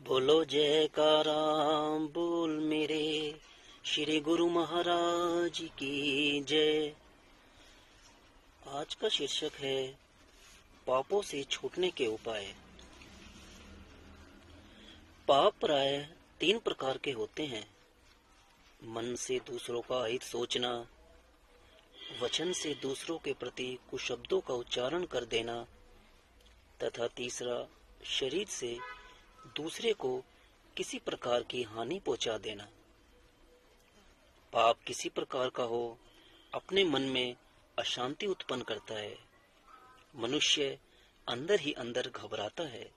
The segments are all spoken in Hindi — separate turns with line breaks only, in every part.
बोलो जयकारा बोल मेरे श्री गुरु महाराज की जय। आज का शीर्षक है पापों से छूटने के उपाय। पाप प्राय 3 प्रकार के होते हैं। मन से दूसरों का हित सोचना, वचन से दूसरों के प्रति कुशब्दों का उच्चारण कर देना तथा तीसरा शरीर से दूसरे को किसी प्रकार की हानि पहुंचा देना। पाप किसी प्रकार का हो, अपने मन में अशांति उत्पन्न करता है। मनुष्य अंदर ही अंदर घबराता है।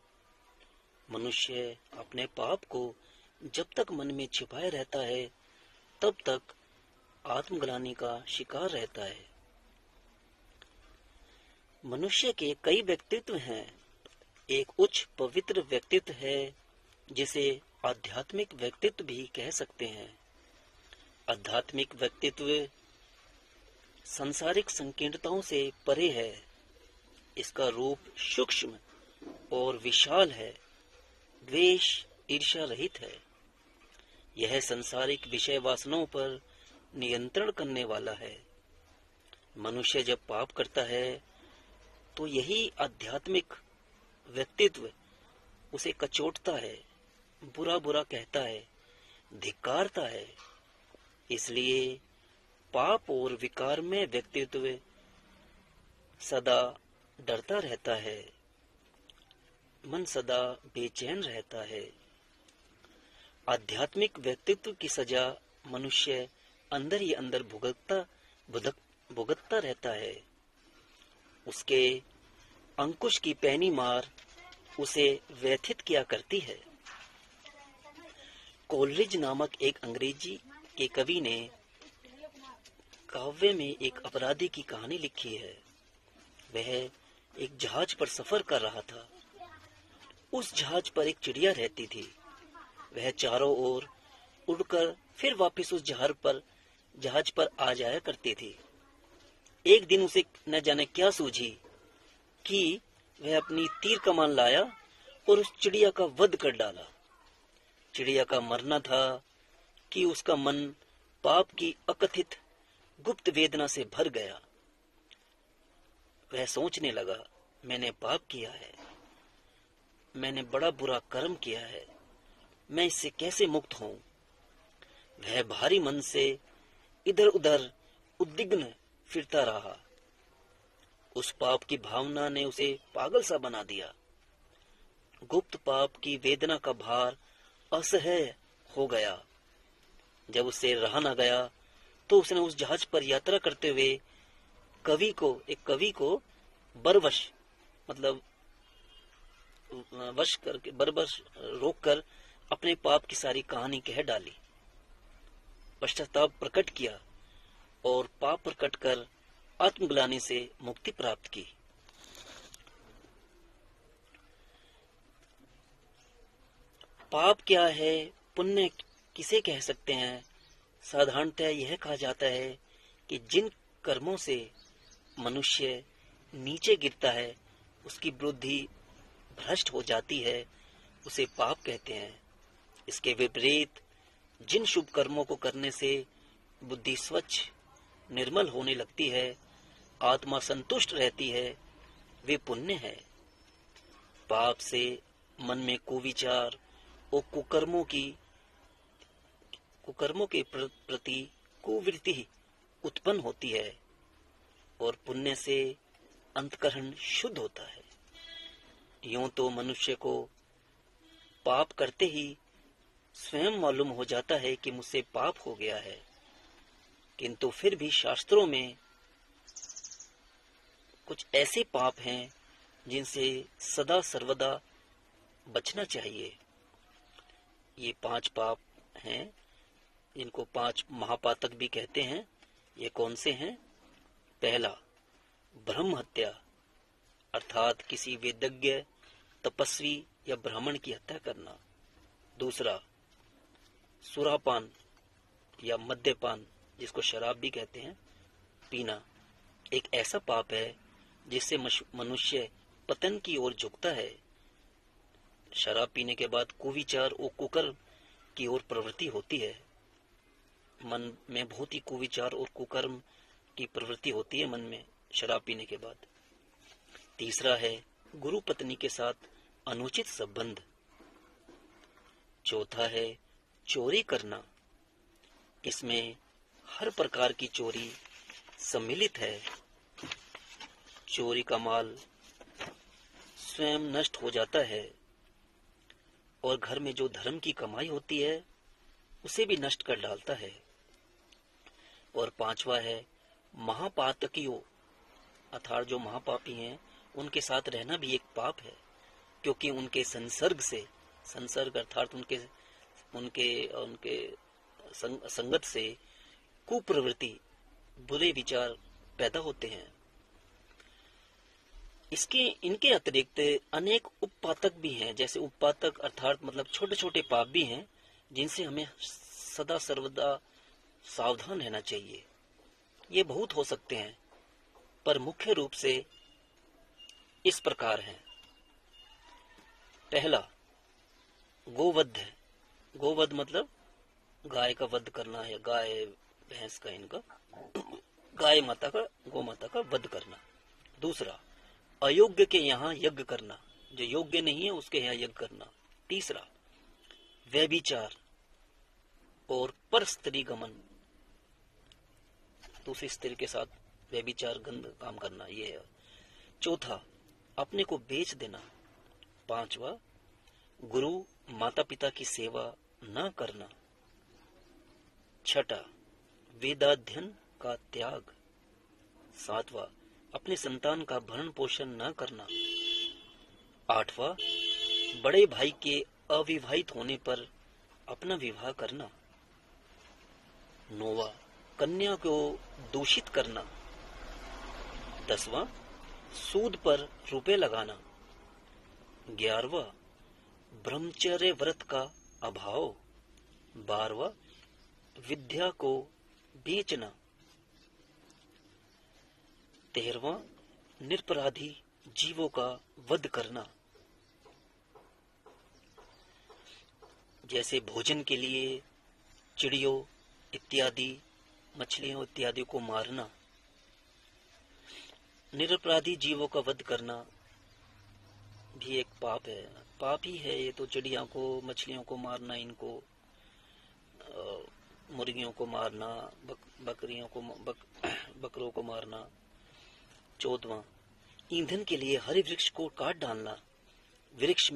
मनुष्य अपने पाप को जब तक मन में छिपाए रहता है तब तक आत्मग्लानि का शिकार रहता है। मनुष्य के कई व्यक्तित्व हैं। एक उच्च पवित्र व्यक्तित्व है जिसे आध्यात्मिक व्यक्तित्व भी कह सकते हैं। आध्यात्मिक व्यक्तित्व सांसारिक संकीर्णताओं से परे है। इसका रूप सूक्ष्म और विशाल है, द्वेष ईर्ष्या रहित है। यह सांसारिक विषय वासनाओं पर नियंत्रण करने वाला है। मनुष्य जब पाप करता है तो यही आध्यात्मिक व्यक्तित्व उसे कचोटता है, बुरा बुरा कहता है, धिक्कारता है। इसलिए पाप और विकार में व्यक्तित्व सदा डरता रहता है, मन सदा बेचैन रहता है। आध्यात्मिक व्यक्तित्व की सजा मनुष्य अंदर ही अंदर भुगतता रहता है। उसके अंकुश की पैनी मार उसे व्यथित किया करती है। कोलरिज नामक एक अंग्रेजी के कवि ने काव्य में एक अपराधी की कहानी लिखी है। वह एक जहाज पर सफर कर रहा था। उस जहाज पर एक चिड़िया रहती थी। वह चारों ओर उड़कर फिर वापस उस जहाज पर आ जाया करती थी। एक दिन उसे न जाने क्या सूझी कि वह अपनी तीर कमान लाया और उस चिड़िया का वध कर डाला। चिड़िया का मरना था कि उसका मन पाप की अकथित गुप्त वेदना से भर गया। वह सोचने लगा, मैंने पाप किया है, मैंने बड़ा बुरा कर्म किया है, मैं इससे कैसे मुक्त हूं। वह भारी मन से इधर उधर उद्विग्न फिरता रहा। उस पाप की भावना ने उसे पागल सा बना दिया। गुप्त पाप की वेदना का भार असह्य हो गया। जब उससे रहा न गया तो उसने उस जहाज पर यात्रा करते हुए एक कवि को बरवश रोककर अपने पाप की सारी कहानी कह डाली, पश्चाताप प्रकट किया और पाप प्रकट कर आत्मग्लानि से मुक्ति प्राप्त की। पाप क्या है, पुण्य किसे कह सकते हैं? साधारणतः यह कहा जाता है कि जिन कर्मों से मनुष्य नीचे गिरता है, उसकी बुद्धि भ्रष्ट हो जाती है, उसे पाप कहते हैं। इसके विपरीत जिन शुभ कर्मों को करने से बुद्धि स्वच्छ निर्मल होने लगती है, आत्मा संतुष्ट रहती है, वे पुण्य है। पाप से मन में कुविचार और कुकर्मों के प्रति कुवृत्ति उत्पन्न होती है और पुण्य से अंतःकरण शुद्ध होता है। यूं तो मनुष्य को पाप करते ही स्वयं मालूम हो जाता है कि मुझसे पाप हो गया है, किंतु फिर भी शास्त्रों में कुछ ऐसे पाप हैं जिनसे सदा सर्वदा बचना चाहिए। ये 5 पाप हैं, जिनको 5 महापातक भी कहते हैं। ये कौन से हैं? पहला, ब्रह्म हत्या, अर्थात किसी वेदज्ञ, तपस्वी या ब्राह्मण की हत्या करना। दूसरा, सुरापान या मद्यपान, जिसको शराब भी कहते हैं, पीना एक ऐसा पाप है जिससे मनुष्य पतन की ओर झुकता है। शराब पीने के बाद कुविचार और कुकर्म की ओर प्रवृत्ति होती है। मन में बहुत ही कुविचार और कुकर्म की प्रवृत्ति होती है मन में शराब पीने के बाद। तीसरा है गुरु पत्नी के साथ अनुचित संबंध। चौथा है चोरी करना। इसमें हर प्रकार की चोरी सम्मिलित है। चोरी का माल स्वयं नष्ट हो जाता है और घर में जो धर्म की कमाई होती है उसे भी नष्ट कर डालता है। और पांचवा है महापातकियों, अर्थात जो महापापी हैं उनके साथ रहना भी एक पाप है, क्योंकि उनके संसर्ग से, संसर्ग अर्थात उनके उनके उनके संगत से कुप्रवृत्ति, बुरे विचार पैदा होते हैं। इनके अतिरिक्त अनेक उपपातक भी हैं। जैसे उपपातक अर्थात मतलब छोटे छोटे पाप भी हैं जिनसे हमें सदा सर्वदा सावधान रहना चाहिए। ये बहुत हो सकते हैं, पर मुख्य रूप से इस प्रकार हैं। पहला गोवध है। गोवध मतलब गाय का वध करना है, गाय भैंस का, इनका गाय माता का, गौ माता का वध करना। दूसरा अयोग्य के यहाँ यज्ञ करना, जो योग्य नहीं है उसके यहाँ यज्ञ करना। तीसरा व्यभिचार और पर स्त्री गमन, दूसरी स्त्री के साथ व्यभिचार गंद काम करना, ये है। चौथा अपने को बेच देना। पांचवा गुरु माता पिता की सेवा न करना। छठा वेदाध्ययन का त्याग। सातवां अपने संतान का भरण पोषण न करना। आठवां बड़े भाई के अविवाहित होने पर अपना विवाह करना। नौवां कन्या को दूषित करना। 10वां सूद पर रुपए लगाना। 11वां ब्रह्मचर्य व्रत का अभाव। 12वां विद्या को बेचना। 13वां निरपराधी जीवों का वध करना। जैसे भोजन के लिए चिड़ियों इत्यादि, मछलियों इत्यादि को मारना। निरपराधी जीवों का वध करना भी एक पाप है, पाप ही है ये तो। चिड़िया को, मछलियों को मारना, इनको मुर्गियों को मारना, बकरियों को, बकरों को मारना। 14वां ईंधन के लिए हरे वृक्ष को काट डालना। वृक्ष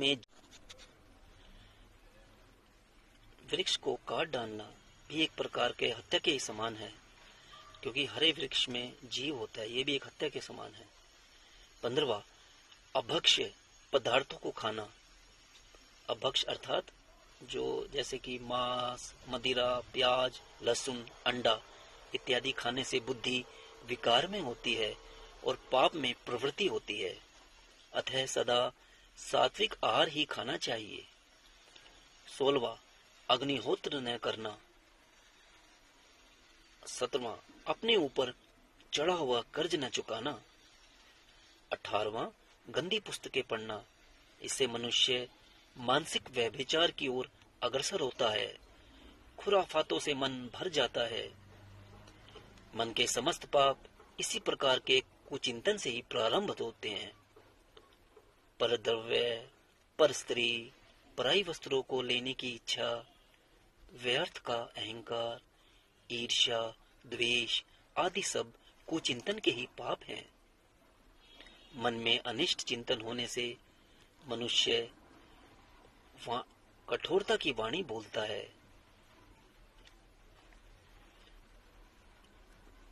को काट डालना भी एक प्रकार के हत्या के ही समान है, क्योंकि हरे वृक्ष में जीव होता है, ये भी एक हत्या के समान है। 15वां अभक्ष्य पदार्थों को खाना। अभक्ष्य अर्थात जो जैसे कि मांस, मदिरा, प्याज, लहसुन, अंडा इत्यादि खाने से बुद्धि विकार में होती है और पाप में प्रवृत्ति होती है। अतः सदा सात्विक आहार ही खाना चाहिए। 16वां अग्निहोत्र न करना। 17वां अपने ऊपर चढ़ा हुआ कर्ज न चुकाना। 18वां गंदी पुस्तकें पढ़ना। इससे मनुष्य मानसिक व्यभिचार की ओर अग्रसर होता है। खुराफातों से मन भर जाता है। मन के समस्त पाप इसी प्रकार के कुचिंतन से ही प्रारंभ होते हैं। पर द्रव्य, पर स्त्री, पराई वस्त्रों को लेने की इच्छा, व्यर्थ का अहंकार, ईर्ष्या, द्वेष आदि सब कुचिंतन के ही पाप हैं। मन में अनिष्ट चिंतन होने से मनुष्य कठोरता की वाणी बोलता है।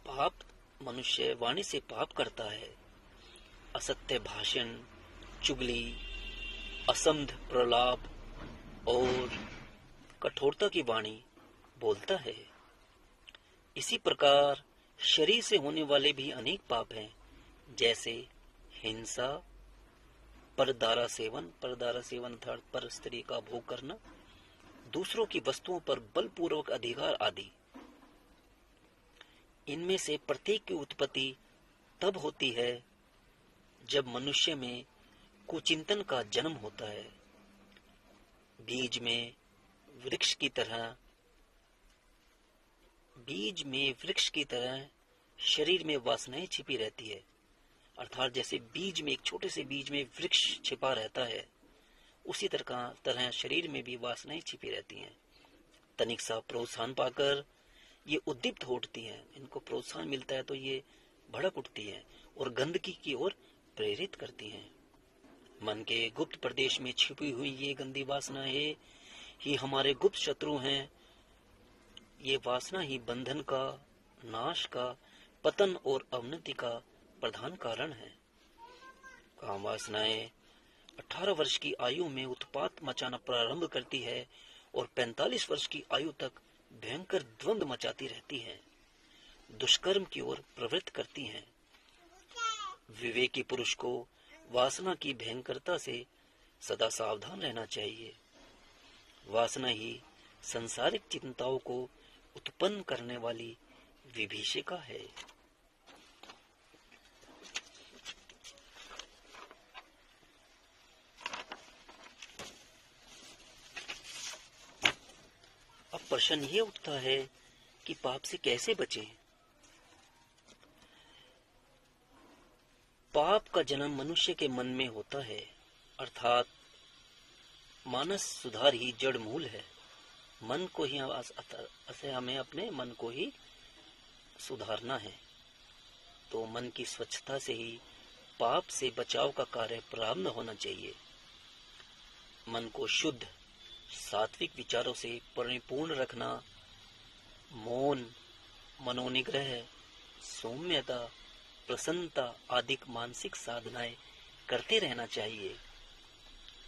पाप, मनुष्य वाणी से पाप करता है। असत्य भाषण, चुगली, असंध प्रलाप और कठोरता की वाणी बोलता है। इसी प्रकार शरीर से होने वाले भी अनेक पाप हैं, जैसे हिंसा, परदारा सेवन अर्थात पर स्त्री का भोग करना, दूसरों की वस्तुओं पर बलपूर्वक अधिकार आदि। इनमें से प्रत्येक की उत्पत्ति तब होती है जब मनुष्य में कुचिंतन का जन्म होता है। बीज में वृक्ष की तरह शरीर में वासनाएं छिपी रहती है। अर्थात जैसे बीज में, एक छोटे से बीज में वृक्ष छिपा रहता है, उसी तरह शरीर में भी वासनाएं छिपी रहती हैं। तनिक सा प्रोत्साहन पाकर ये उद्दीप्त हो उठती हैं। इनको प्रोत्साहन मिलता है तो ये भड़क उठती हैं और गंदगी की ओर प्रेरित करती हैं। मन के गुप्त प्रदेश में छिपी हुई ये गंदी वासनाएं ही हमारे गुप्त शत्रु हैं। ये वासना ही बंधन का, नाश का, पतन और अवनति का प्रधान कारण है। काम वासनाएं 18 वर्ष की आयु में उत्पात मचाना प्रारंभ करती है और 45 वर्ष की आयु तक भयंकर द्वंद मचाती रहती है, दुष्कर्म की ओर प्रवृत्त करती हैं। विवेकी पुरुष को वासना की भयंकरता से सदा सावधान रहना चाहिए। वासना ही सांसारिक चिंताओं को उत्पन्न करने वाली विभीषिका है। अब प्रश्न ये उठता है कि पाप से कैसे बचें? पाप का जन्म मनुष्य के मन में होता है, अर्थात मानस सुधार ही जड़ मूल है। मन को ही हमें अपने मन को ही सुधारना है। तो मन की स्वच्छता से ही पाप से बचाव का कार्य प्रारंभ होना चाहिए। मन को शुद्ध, सात्विक विचारों से परिपूर्ण रखना, मौन, मनोनिग्रह, सौम्यता, प्रसन्नता आदि मानसिक साधनाएं करते रहना चाहिए।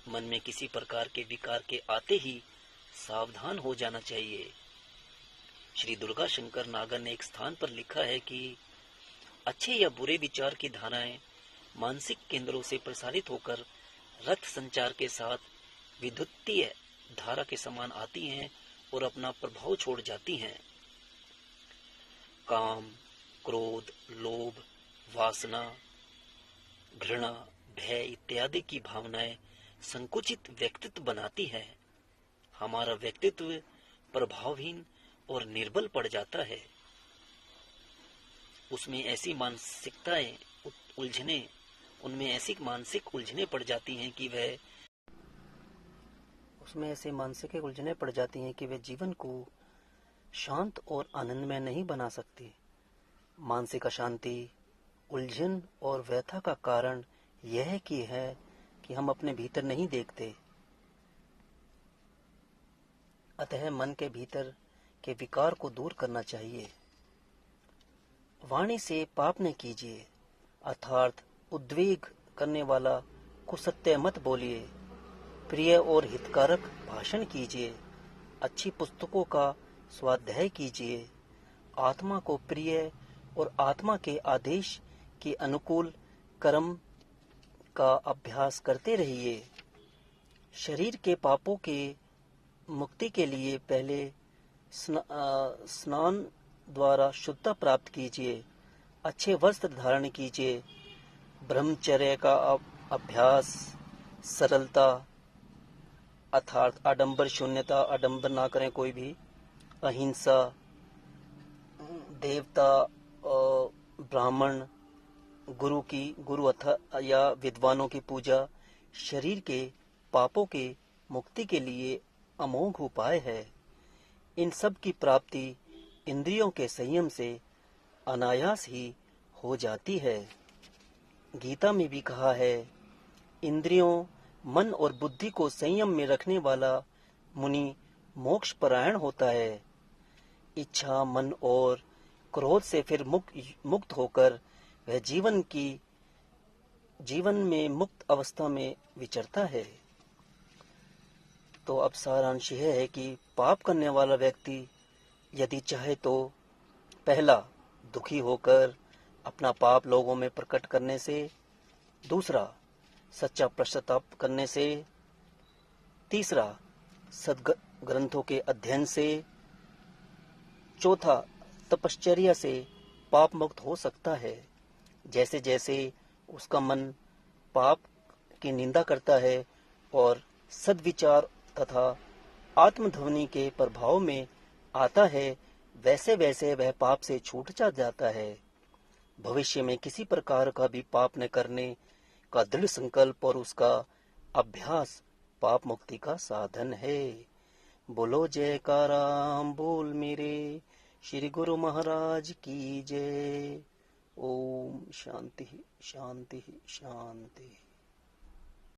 मन में किसी प्रकार के विकार के आते ही सावधान हो जाना चाहिए। श्री दुर्गा शंकर नागर ने एक स्थान पर लिखा है कि अच्छे या बुरे विचार की धाराएं मानसिक केंद्रों से प्रसारित होकर रक्त संचार के साथ विद्युतीय धारा के समान आती हैं और अपना प्रभाव छोड़ जाती हैं। काम, क्रोध, लोभ, वासना, घृणा, भय इत्यादि की भावनाएं संकुचित व्यक्तित्व बनाती है। हमारा व्यक्तित्व प्रभावहीन और निर्बल पड़ जाता है। उनमें ऐसी मानसिक उलझने पड़ जाती हैं कि वे जीवन को शांत और आनंदमय नहीं बना सकती। मानसिक अशांति, उलझन और व्यथा का कारण यह है कि हम अपने भीतर नहीं देखते। अतः मन के भीतर के विकार को दूर करना चाहिए। वाणी से पाप न कीजिए, अर्थात उद्वेग करने वाला कुसत्य मत बोलिए। प्रिय और हितकारक भाषण कीजिए। अच्छी पुस्तकों का स्वाध्याय कीजिए। आत्मा को प्रिय और आत्मा के आदेश के अनुकूल कर्म का अभ्यास करते रहिए। शरीर के पापों के मुक्ति के लिए पहले स्नान द्वारा शुद्धता प्राप्त कीजिए। अच्छे वस्त्र धारण कीजिए। ब्रह्मचर्य का अभ्यास, सरलता अर्थात आडंबर शून्यता, आडंबर ना करें कोई भी, अहिंसा, देवता, ब्राह्मण, गुरु अथवा या विद्वानों की पूजा शरीर के पापों के मुक्ति के लिए अमोघ उपाय है। इन सब की प्राप्ति इंद्रियों के संयम से अनायास ही हो जाती है। गीता में भी कहा है, इंद्रियों, मन और बुद्धि को संयम में रखने वाला मुनि मोक्ष परायण होता है। इच्छा, मन और क्रोध से फिर मुक्त होकर वह जीवन में मुक्त अवस्था में विचरता है। तो अब सारांश यह है कि पाप करने वाला व्यक्ति यदि चाहे तो पहला, दुखी होकर अपना पाप लोगों में प्रकट करने से, दूसरा, सच्चा पश्चाताप करने से, तीसरा, सद्ग्रंथों के अध्ययन से, चौथा, तपश्चर्या से पाप मुक्त हो सकता है। जैसे जैसे उसका मन पाप की निंदा करता है और सद्विचार तथा आत्मध्वनि के प्रभाव में आता है, वैसे वैसे वह पाप से छूट जाता है। भविष्य में किसी प्रकार का भी पाप न करने का दृढ़ संकल्प और उसका अभ्यास पाप मुक्ति का साधन है। बोलो जयकारा बोल मेरे श्री गुरु महाराज की जय। ओम शांति शांति शांति।